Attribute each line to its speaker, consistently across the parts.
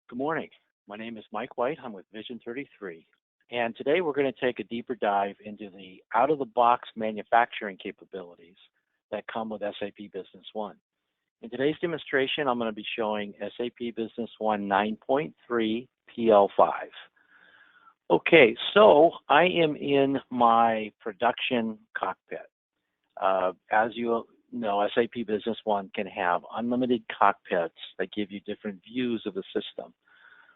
Speaker 1: Good morning. My name is Mike White. I'm with Vision 33. And today we're going to take a deeper dive into the out-of-the-box manufacturing capabilities that come with SAP Business One. In today's demonstration, I'm going to be showing SAP Business One 9.3 PL5. Okay, so I am in my production cockpit. As you know, SAP Business One can have unlimited cockpits that give you different views of the system.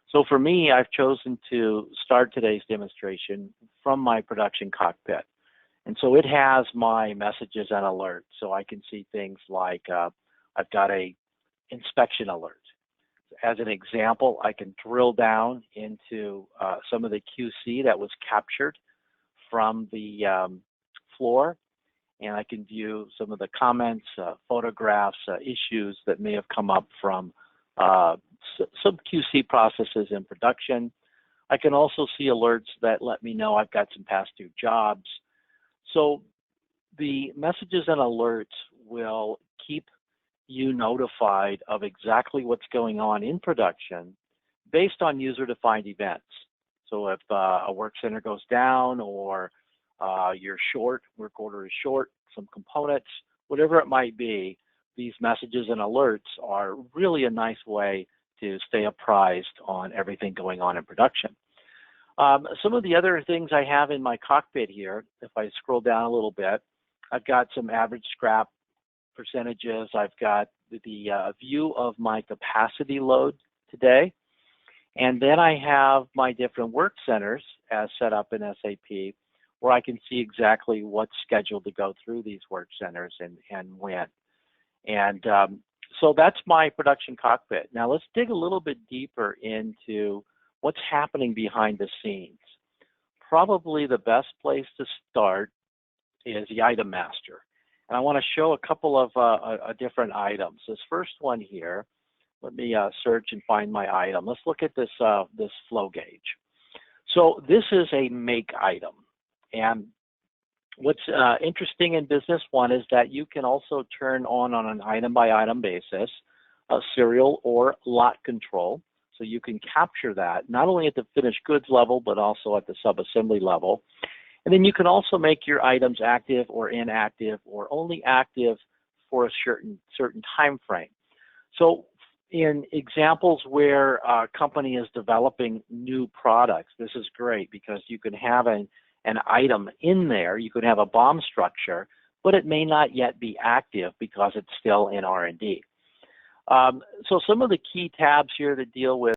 Speaker 1: So for me, I've chosen to start today's demonstration from my production cockpit. And so it has my messages and alerts. So I can see things like I've got a inspection alert. As an example, I can drill down into some of the QC that was captured from the floor, and I can view some of the comments, photographs, issues that may have come up from some QC processes in production. I can also see alerts that let me know I've got some past due jobs. So the messages and alerts will keep you notified of exactly what's going on in production based on user-defined events. So if a work center goes down or you're short, work order is short, some components, whatever it might be, these messages and alerts are really a nice way to stay apprised on everything going on in production. Some of the other things I have in my cockpit here, if I scroll down a little bit, I've got some average scrap percentages. I've got the view of my capacity load today. And then I have my different work centers as set up in SAP, where I can see exactly what's scheduled to go through these work centers and when. And so that's my production cockpit. Now let's dig a little bit deeper into what's happening behind the scenes. Probably the best place to start is the item master. And I want to show a couple of different items. This first one here, let me search and find my item. Let's look at this, this flow gauge. So this is a make item. And what's interesting in Business One is that you can also turn on an item-by-item basis, a serial or lot control. So you can capture that, not only at the finished goods level, but also at the sub-assembly level. And then you can also make your items active or inactive or only active for a certain time frame. So in examples where a company is developing new products, this is great because you can have an item in there. You could have a BOM structure, but it may not yet be active because it's still in R&D. So some of the key tabs here to deal with